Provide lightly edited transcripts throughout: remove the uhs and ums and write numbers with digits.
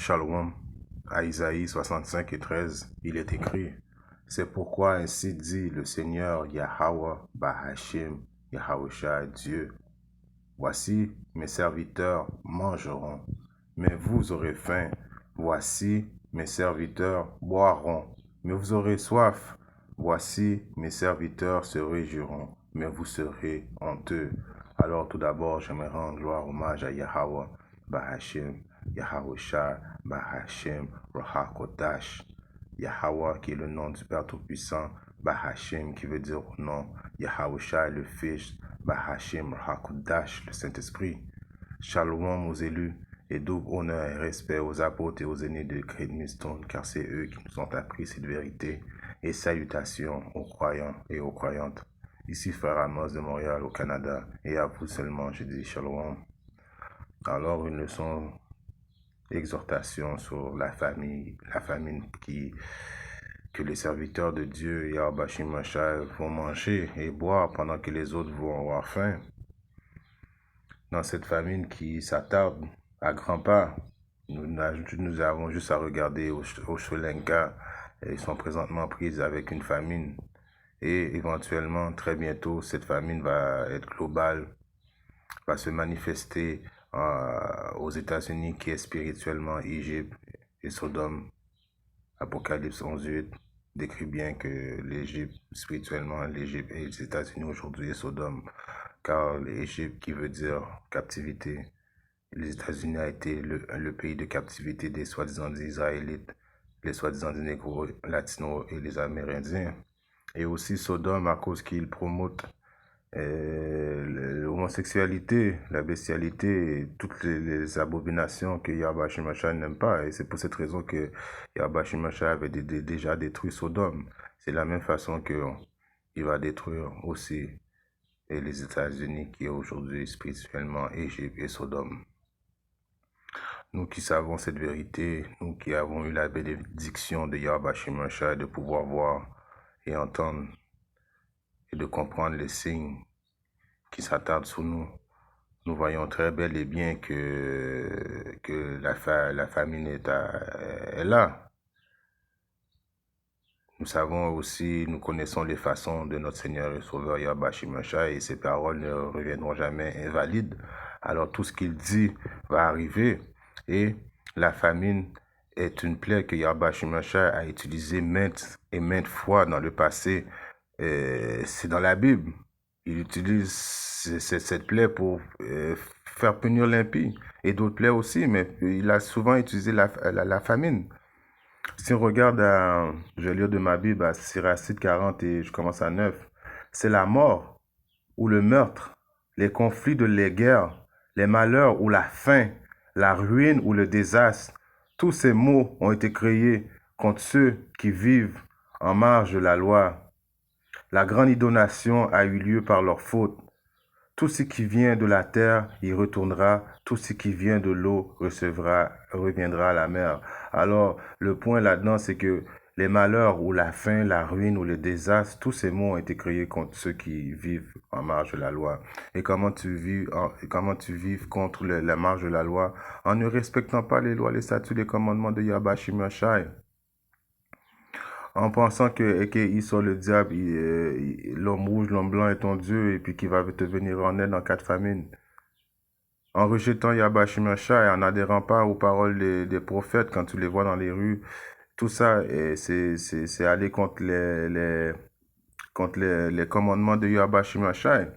Shalom, à Isaïe 65 et 13, il est écrit, c'est pourquoi ainsi dit le Seigneur Yahweh Bahashim Yahweh Dieu. Voici mes serviteurs mangeront, mais vous aurez faim. Voici mes serviteurs boiront, mais vous aurez soif. Voici mes serviteurs se réjouiront, mais vous serez honteux. Alors tout d'abord, j'aimerais rendre gloire, hommage à Yahweh Bahashim Yahweh Bahashim Rahakodash. Yahweh qui est le nom du Père Tout-Puissant, Bahashim qui veut dire nom, Yahweh le Fils, Bahashim Rahakodash, le Saint-Esprit. Shalom aux élus et double honneur et respect aux apôtres et aux aînés de Great Millstone, car c'est eux qui nous ont appris cette vérité. Et salutations aux croyants et aux croyantes. Ici Frère Amos de Montréal au Canada, et à vous seulement je dis Shalom. Alors une leçon exhortation sur la famine que les serviteurs de Dieu, Yahweh Shimashai, vont manger et boire pendant que les autres vont avoir faim. Dans cette famine qui s'attarde à grands pas, nous avons juste à regarder au Sri Lanka. Ils sont présentement pris avec une famine. Et éventuellement, très bientôt, cette famine va être globale, va se manifester aux États-Unis, qui est spirituellement Égypte et Sodome. Apocalypse 11:8 décrit bien que l'Égypte, spirituellement, l'Égypte et les États-Unis aujourd'hui est Sodome, car l'Égypte qui veut dire captivité, les États-Unis a été le pays de captivité des soi-disant des Israélites, les soi-disant des Négros, Latinos et les Amérindiens. Et aussi Sodome à cause qu'il promote l'homosexualité, la bestialité et toutes les abominations que Yahweh Shimashai n'aime pas. Et c'est pour cette raison que Yahweh Shimashai avait déjà détruit Sodome. C'est la même façon qu'il va détruire aussi les États-Unis qui est aujourd'hui spirituellement Égypte et Sodome. Nous qui savons cette vérité, nous qui avons eu la bénédiction de Yahweh Shimashai de pouvoir voir et entendre et de comprendre les signes qui s'attardent sur nous, nous voyons très bel et bien que la famine est là. Nous savons aussi, nous connaissons les façons de notre Seigneur et Sauveur Yahweh Shimashai, et ses paroles ne reviendront jamais invalides. Alors tout ce qu'il dit va arriver, et la famine est une plaie que Yahweh Shimashai a utilisée maintes et maintes fois dans le passé. C'est dans la Bible. Il utilise cette plaie pour faire punir l'impie, et d'autres plaies aussi, mais il a souvent utilisé la famine. Si on regarde, je vais lire de ma Bible à Siracide 40 et je commence à 9, c'est la mort ou le meurtre, les conflits de les guerres, les malheurs ou la faim, la ruine ou le désastre. Tous ces mots ont été créés contre ceux qui vivent en marge de la loi. La grande inondation a eu lieu par leur faute. Tout ce qui vient de la terre y retournera, tout ce qui vient de l'eau reviendra à la mer. Alors, le point là-dedans, c'est que les malheurs ou la faim, la ruine ou le désastre, tous ces mots ont été créés contre ceux qui vivent en marge de la loi. Et comment tu vis contre la marge de la loi? En ne respectant pas les lois, les statuts, les commandements de Yahweh Shimashai. En pensant qu'il soit le diable, l'homme rouge, l'homme blanc est ton Dieu, et puis qu'il va te venir en aide en cas de famine. En rejetant Yahweh Shimashai, en n'adhérant pas aux paroles des prophètes quand tu les vois dans les rues, tout ça, c'est aller contre les commandements de Yahweh Shimashai.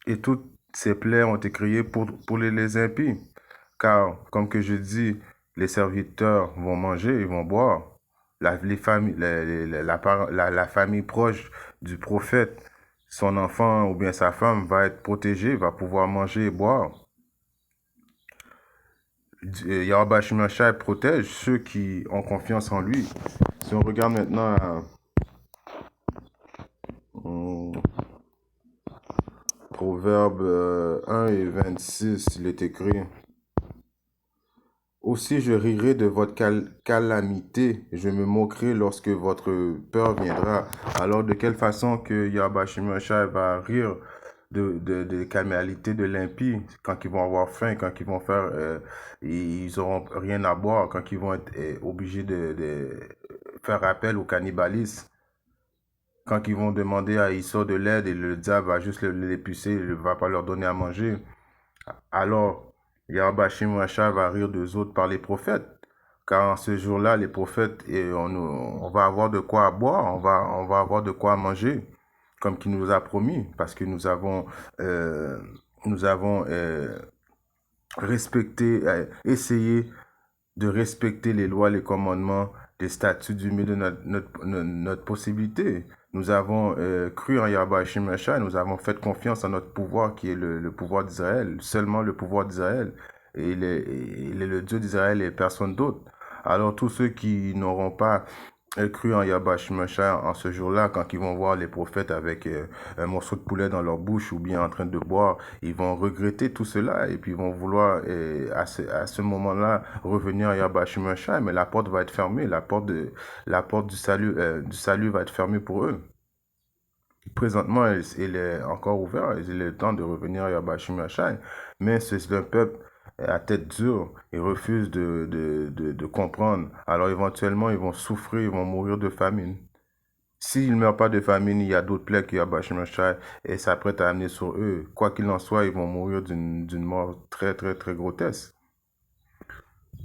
Et toutes ces plaies ont été créées pour les impies. Car, comme que je dis, les serviteurs vont manger, ils vont boire. La famille proche du prophète, son enfant ou bien sa femme va être protégée, va pouvoir manger et boire. Yahweh Shimashai protège ceux qui ont confiance en lui. Si on regarde maintenant Proverbe 1 et 26, il est écrit: aussi je rirai de votre calamité, je me moquerai lorsque votre peur viendra. Alors de quelle façon que Yahweh Shimashai va rire de criminalité de l'impie, quand ils vont avoir faim, quand ils vont faire, ils auront rien à boire, quand ils vont être obligés de faire appel au cannibalisme, quand ils vont demander à Issa de l'aide et le diable va juste les pucer, il ne va pas leur donner à manger. Alors, Yahweh Shim Racha va rire d'eux autres par les prophètes. Car en ce jour-là, les prophètes, on va avoir de quoi boire, on va avoir de quoi manger, comme qu'il nous a promis, parce que euh, nous avons respecté, essayé de respecter les lois, les commandements, les statuts du milieu de notre possibilité. Nous avons cru en Yahweh Hashem Mashiach, nous avons fait confiance en notre pouvoir qui est le pouvoir d'Israël, seulement le pouvoir d'Israël. Et il est le Dieu d'Israël et personne d'autre. Alors tous ceux qui n'auront pas cru en Yahweh Shemashah en ce jour-là, quand ils vont voir les prophètes avec un morceau de poulet dans leur bouche ou bien en train de boire, ils vont regretter tout cela et puis ils vont vouloir à ce moment-là revenir à Yahweh Shemashah, mais la porte va être fermée, la porte du salut va être fermée pour eux. Présentement, il est encore ouvert, il est le temps de revenir à Yahweh Shemashah, mais c'est un peuple à tête dure, ils refusent de comprendre. Alors éventuellement, ils vont souffrir, ils vont mourir de famine. S'ils ne meurent pas de famine, il y a d'autres plaies que Yahweh Shemashah et s'apprête à amener sur eux. Quoi qu'il en soit, ils vont mourir d'une mort très, très, très grotesque.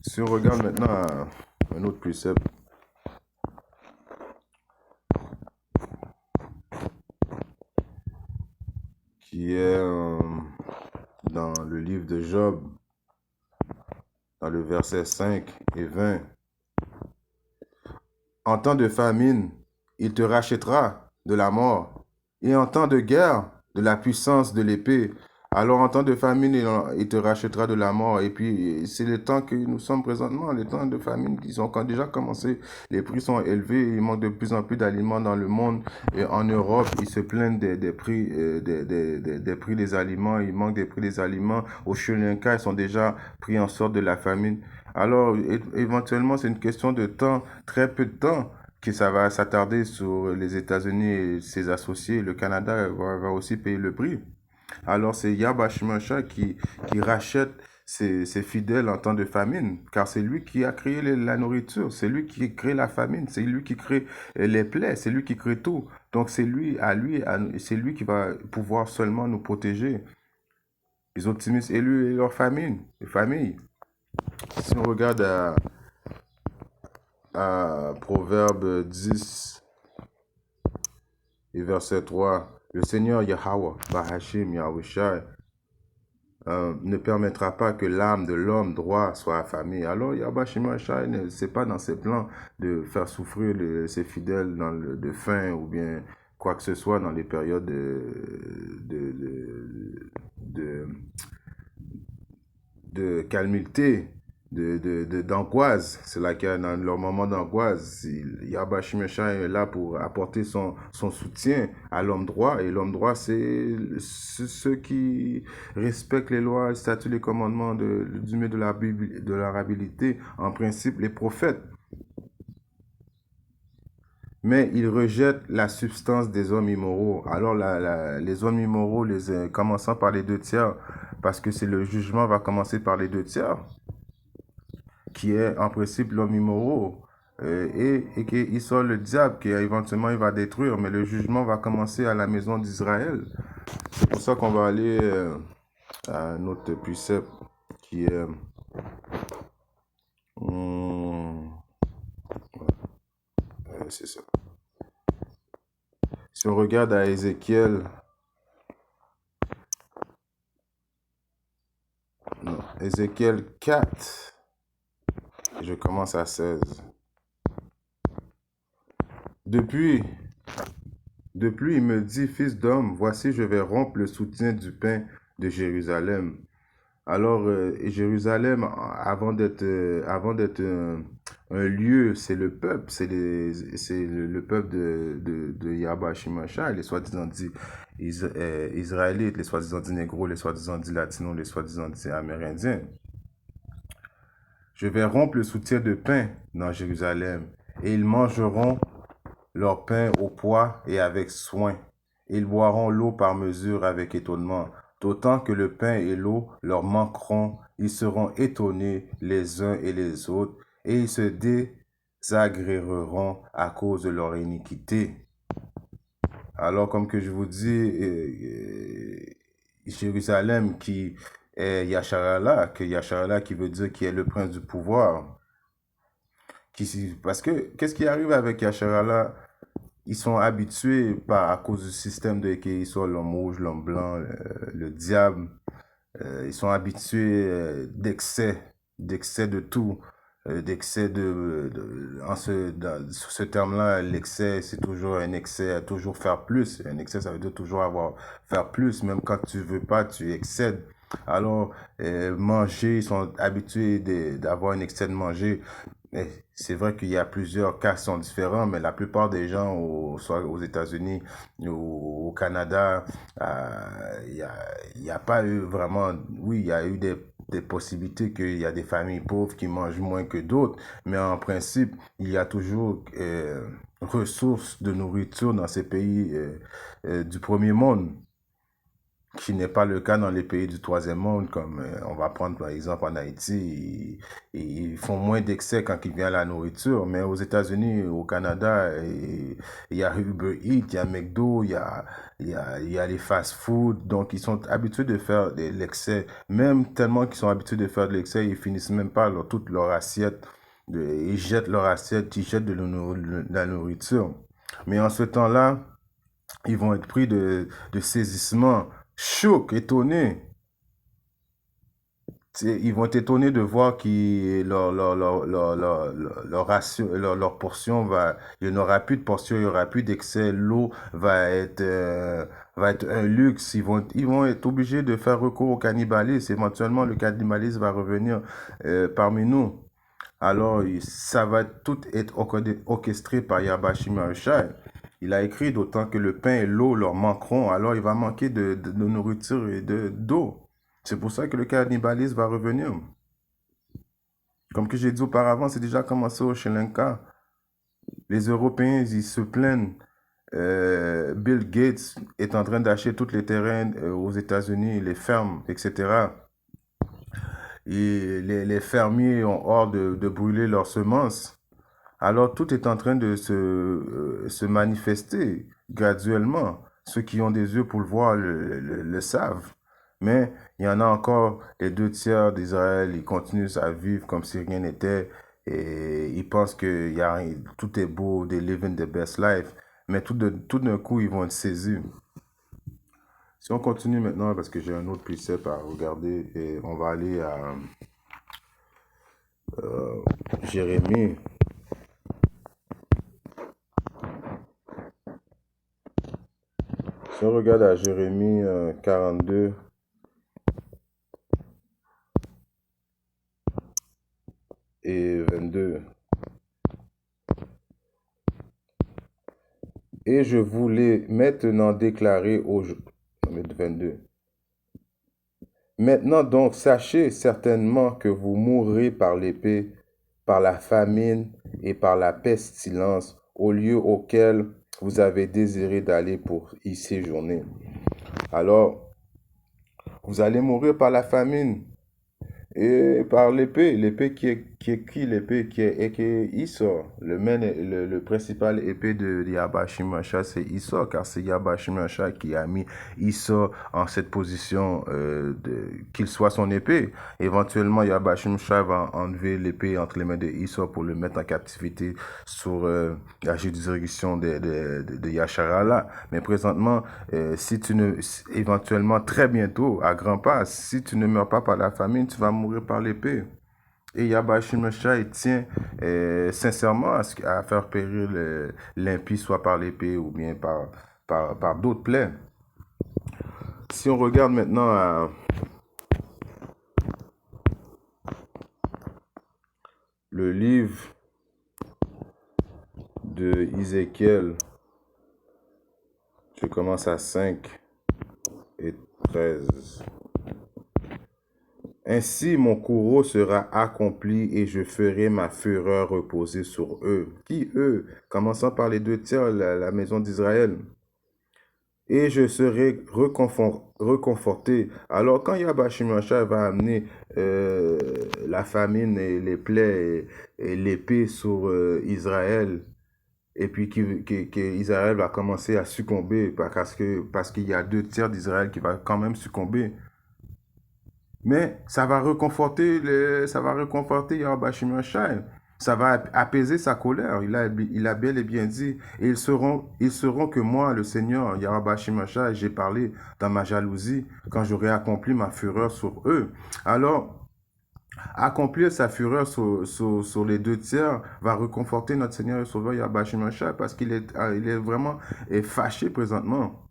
Si on regarde maintenant un autre précepte qui est dans le livre de Job, dans le verset 5 et 20. En temps de famine, il te rachètera de la mort, et en temps de guerre, de la puissance de l'épée. Alors en temps de famine, il te rachètera de la mort. Et puis, c'est le temps que nous sommes présentement, les temps de famine qui ont déjà commencé. Les prix sont élevés, il manque de plus en plus d'aliments dans le monde. Et en Europe, ils se plaignent des prix, des prix des aliments. Il manque des prix des aliments. Au Sri Lanka, ils sont déjà pris en sorte de la famine. Alors, éventuellement, c'est une question de temps, très peu de temps, que ça va s'attarder sur les États-Unis et ses associés. Le Canada va aussi payer le prix. Alors, c'est Yahweh Shemashah qui rachète ses fidèles en temps de famine, car c'est lui qui a créé la nourriture, c'est lui qui crée la famine, c'est lui qui crée les plaies, c'est lui qui crée tout. Donc, c'est c'est lui qui va pouvoir seulement nous protéger, les optimistes élus et leurs familles. Si on regarde à Proverbe 10 et verset 3, le Seigneur Yahweh, Bahashim Yahushai, ne permettra pas que l'âme de l'homme droit soit affamée. Alors Yahweh Shemashai, c'est pas dans ses plans de faire souffrir ses fidèles de faim ou bien quoi que ce soit dans les périodes de, de calmité, d'angoisse. C'est là qu'il y a dans leur moment d'angoisse. Yahweh Shemeshah est là pour apporter son soutien à l'homme droit. Et l'homme droit, c'est ceux qui respectent les lois, les statuts, les commandements du milieu de la Bible, de leur habilité. En principe, les prophètes. Mais ils rejettent la substance des hommes immoraux. Alors les hommes immoraux, commençant par les deux tiers, parce que c'est le jugement va commencer par les deux tiers, qui est en principe l'homme immoraux, et qu'il sort le diable, qui éventuellement il va détruire, mais le jugement va commencer à la maison d'Israël. C'est pour ça qu'on va aller à notre précepte qui est... c'est ça. Si on regarde à Ézéchiel, non, Ézéchiel 4, je commence à 16. Depuis, il me dit, fils d'homme, voici, je vais rompre le soutien du pain de Jérusalem. Alors, Jérusalem, avant d'être un lieu, c'est le peuple, c'est le peuple de Yahweh Shemashah, les soi-disant dit Israélites, les soi-disant dit négros, les soi-disant dit latinos, les soi-disant dit amérindiens. Je vais rompre le soutien de pain dans Jérusalem, et ils mangeront leur pain au poids et avec soin. Ils boiront l'eau par mesure avec étonnement. D'autant que le pain et l'eau leur manqueront, ils seront étonnés les uns et les autres, et ils se désagréreront à cause de leur iniquité. Alors, comme que je vous dis, Jérusalem qui est Yasharala, que Yasharala qui veut dire qui est le prince du pouvoir. Parce que, qu'est-ce qui arrive avec Yasharala? Ils sont habitués à cause du système de qu'ils sont l'homme rouge, l'homme blanc, le diable. Ils sont habitués d'excès de tout, d'excès sur ce terme-là, l'excès, c'est toujours un excès à toujours faire plus. Un excès, ça veut dire toujours faire plus, même quand tu veux pas, tu excèdes. Alors, manger, ils sont habitués d'avoir un excès de manger. C'est vrai qu'il y a plusieurs cas qui sont différents, mais la plupart des gens, soit aux États-Unis ou au Canada, il y a pas eu vraiment, oui, il y a eu des possibilités qu'il y a des familles pauvres qui mangent moins que d'autres, mais en principe, il y a toujours ressources de nourriture dans ces pays du premier monde, qui n'est pas le cas dans les pays du troisième monde, comme on va prendre par exemple en Haïti, ils font moins d'excès quand il vient à la nourriture, mais aux États-Unis, au Canada, il y a Uber Eats, il y a McDo, il y a les fast-food, donc ils sont habitués de faire de l'excès, même tellement qu'ils sont habitués de faire de l'excès, ils finissent même pas toute leur assiette, ils jettent leur assiette, ils jettent de la nourriture. Mais en ce temps-là, ils vont être pris de saisissement, chocs, étonnés. Ils vont être étonnés de voir que leur portion il n'y aura plus de portion, il n'y aura plus d'excès, l'eau va être un luxe. Ils vont être obligés de faire recours au cannibalisme. Éventuellement, le cannibalisme va revenir parmi nous. Alors, ça va tout être orchestré par Yabashi Marushai. Il a écrit d'autant que le pain et l'eau leur manqueront, alors il va manquer de nourriture et d'eau. C'est pour ça que le cannibalisme va revenir. Comme que j'ai dit auparavant, c'est déjà commencé au Sri Lanka. Les Européens, ils se plaignent. Bill Gates est en train d'acheter tous les terrains aux États-Unis, les fermes, etc. Et les fermiers ont hors de brûler leurs semences. Alors tout est en train de se manifester graduellement. Ceux qui ont des yeux pour le voir le savent. Mais il y en a encore les deux tiers d'Israël, ils continuent à vivre comme si rien n'était. Et ils pensent que tout est beau, they living the best life. Mais tout d'un coup, ils vont être saisis. Si on continue maintenant, parce que j'ai un autre precept à regarder, et on va aller à Jérémie. Si on regarde à Jérémie 42 et 22. Et je voulais maintenant déclarer au 22. Maintenant donc, sachez certainement que vous mourrez par l'épée, par la famine et par la pestilence au lieu auquel vous avez désiré d'aller pour y séjourner. Alors, vous allez mourir par la famine et par l'épée. L'épée qui est qui? L'épée qui est Issa. Le principal épée de Yabashimashah, c'est Issa, car c'est Yabashimashah qui a mis Issa en cette position qu'il soit son épée. Éventuellement, Yabashimashah va enlever l'épée entre les mains de Issa pour le mettre en captivité sur la juridiction de Yasharala. Mais présentement, si tu ne, éventuellement, très bientôt, à grands pas, si tu ne meurs pas par la famine, tu vas mourir par l'épée. Et Yabashimashah, il tient sincèrement à faire périr l'impie, soit par l'épée ou bien par d'autres plaies. Si on regarde maintenant le livre de Ézéchiel, je commence à 5 et 13. Ainsi mon courroux sera accompli et je ferai ma fureur reposer sur eux. Qui eux? Commençant par les deux tiers, la maison d'Israël. et je serai reconforté. Alors, quand Yahweh Shimashai va amener la famine et les plaies et l'épée sur Israël, et puis qu'Israël va commencer à succomber parce qu'il y a 2 tiers d'Israël qui va quand même succomber. Mais ça va réconforter Yahweh Shimashai. Ça va apaiser sa colère. Il a bel et bien dit, et ils sauront que moi, le Seigneur, Yahweh Shimashai, j'ai parlé dans ma jalousie quand j'aurai accompli ma fureur sur eux. Alors, accomplir sa fureur sur les 2 tiers va réconforter notre Seigneur et Sauveur Yahweh Shimashai parce il est vraiment fâché présentement.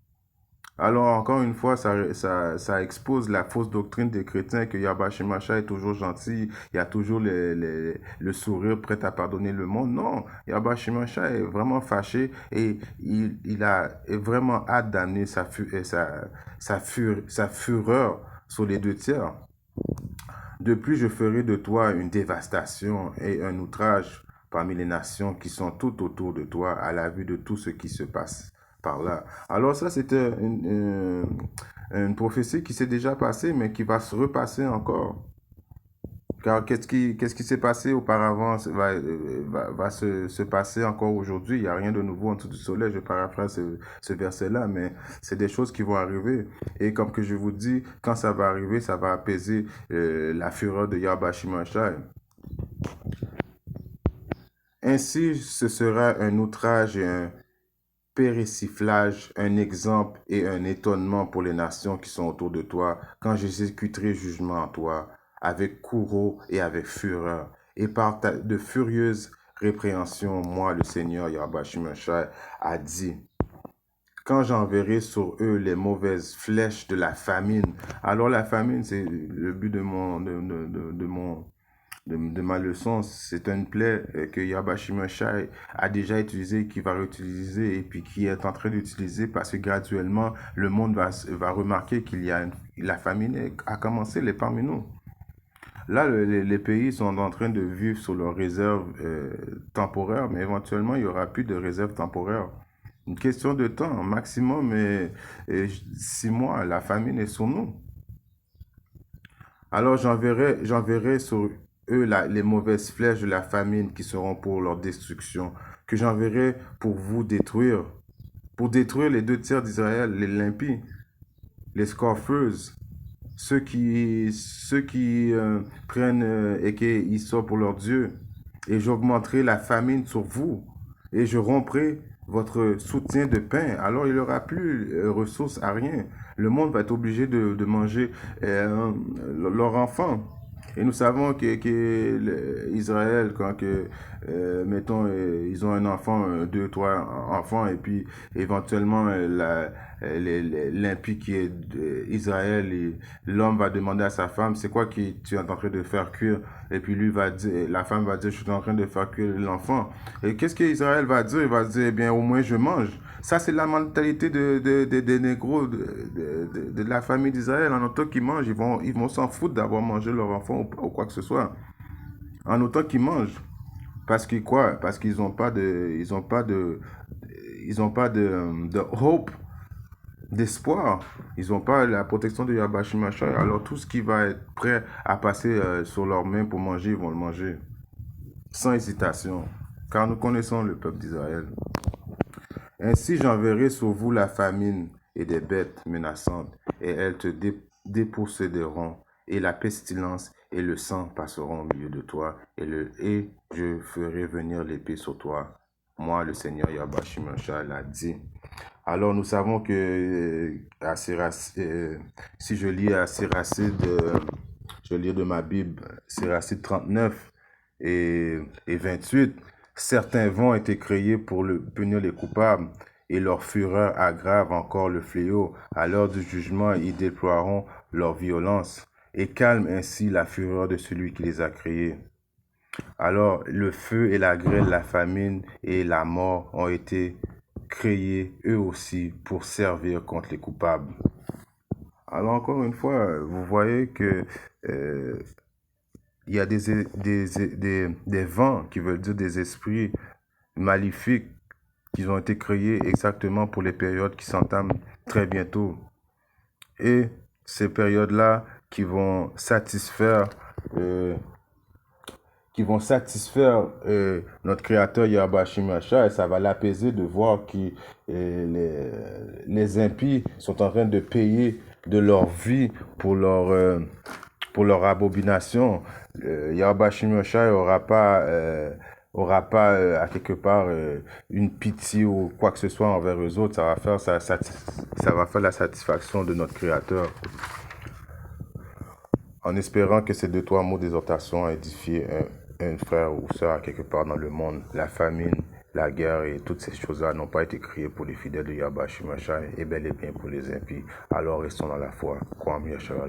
Alors, encore une fois, ça expose la fausse doctrine des chrétiens que Yahweh Shemashah est toujours gentil, il y a toujours le sourire prêt à pardonner le monde. Non, Yahweh Shemashah est vraiment fâché et il a vraiment hâte d'amener sa fureur sur les 2 tiers. De plus, je ferai de toi une dévastation et un outrage parmi les nations qui sont tout autour de toi à la vue de tout ce qui se passe par là. Alors ça, c'était une prophétie qui s'est déjà passée, mais qui va se repasser encore. Car qu'est-ce qui s'est passé auparavant va se passer encore aujourd'hui. Il n'y a rien de nouveau en dessous du soleil. Je paraphrase ce verset-là, mais c'est des choses qui vont arriver. Et comme que je vous dis, quand ça va arriver, ça va apaiser la fureur de Yahweh Shimashai. Ainsi, ce sera un outrage et un périssiflage, un exemple et un étonnement pour les nations qui sont autour de toi, quand j'exécuterai jugement en toi, avec courroux et avec fureur, et par de furieuses répréhensions, moi, le Seigneur Yahweh Shimashai, a dit, quand j'enverrai sur eux les mauvaises flèches de la famine. Alors la famine, c'est le but de ma leçon, c'est une plaie que Yahweh Shimashai a déjà utilisée, qui va réutiliser et puis qui est en train d'utiliser parce que graduellement, le monde va remarquer la famine a commencé parmi nous. Là, les pays sont en train de vivre sur leurs réserves temporaires, mais éventuellement, il n'y aura plus de réserves temporaires. Une question de temps, maximum 6 mois, la famine est sur nous. Alors j'enverrai sur eux les mauvaises flèches de la famine qui seront pour leur destruction, que j'enverrai pour détruire les 2 tiers d'Israël, les limpies, les scoffeuses, ceux qui prennent et qui sortent pour leur Dieu. Et j'augmenterai la famine sur vous, et je romprai votre soutien de pain. Alors il n'y aura plus ressources à rien. Le monde va être obligé de manger leurs enfants. Et nous savons que Israël, mettons, ils ont un enfant, 2, 3 enfants, et puis éventuellement, l'impie qui est Israël, l'homme va demander à sa femme, c'est quoi que tu es en train de faire cuire? Et puis la femme va dire, je suis en train de faire cuire l'enfant. Et qu'est-ce qu'Israël va dire? Il va dire, eh bien, au moins je mange. Ça, c'est la mentalité des négros, de la famille d'Israël. En autant qu'ils mangent, ils vont s'en foutre d'avoir mangé leur enfant ou quoi que ce soit. En autant qu'ils mangent. Parce que quoi? Parce qu'ils n'ont pas de hope, d'espoir. Ils n'ont pas la protection de Yahweh Shimashai. Alors tout ce qui va être prêt à passer sur leurs mains pour manger, ils vont le manger. Sans hésitation. Car nous connaissons le peuple d'Israël. Ainsi j'enverrai sur vous la famine et des bêtes menaçantes, et elles te déposséderont, et la pestilence et le sang passeront au milieu de toi, et je ferai venir l'épée sur toi. Moi, le Seigneur Yahweh Shimashai l'a dit. Alors nous savons que si je lis à Siracide, je lis de ma Bible, Siracide 39 et 28, certains vents étaient créés pour punir les coupables, et leur fureur aggrave encore le fléau. À l'heure du jugement, ils déploieront leur violence, et calment ainsi la fureur de celui qui les a créés. Alors le feu et la grêle, la famine et la mort ont été créés eux aussi pour servir contre les coupables. Alors encore une fois, vous voyez que il y a des vents qui veulent dire des esprits maléfiques qu'ils ont été créés exactement pour les périodes qui s'entament très bientôt. Et ces périodes-là qui vont satisfaire notre Créateur Yahweh Shimashah, et ça va l'apaiser de voir que les impies sont en train de payer de leur vie pour leur abomination. Yahweh Shimashah aura pas à quelque part une pitié ou quoi que ce soit envers eux autres. Ça va faire la satisfaction de notre Créateur. En espérant que ces 2-3 mots d'exhortation ont édifié un frère ou sœur à quelque part dans le monde. La famine, la guerre et toutes ces choses-là n'ont pas été créées pour les fidèles de Yahweh Shimashai et bel et bien pour les impies. Alors restons dans la foi. Kwam Yeshua.